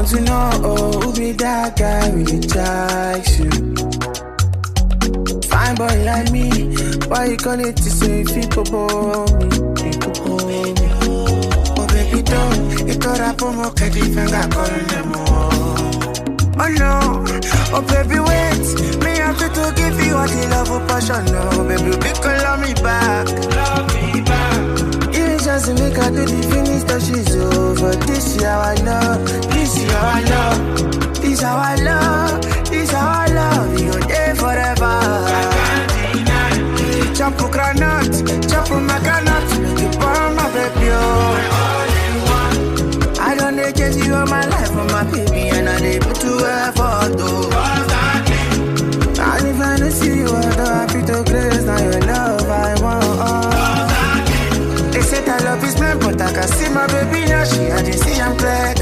want to know, who be that guy really likes you? Fine boy like me, why you call it to say people for me? Oh baby, don't, you thought I put more candy finger calling them oh no, oh baby wait, me have to give you all the love of passion. No, baby, because love me back. You just make her do the finish that she's over. This is how I love, this is how I love, this is how I love, this is how I love. You there forever. Chop a granite, chop a macanat, make you burn my baby. I don't need to you all my life for my baby, and I need put you effort though. And if I don't see you, I don't happy to grace. Now your love I want. They say that love is blind, but I can see my baby now. She I didn't see I'm clear.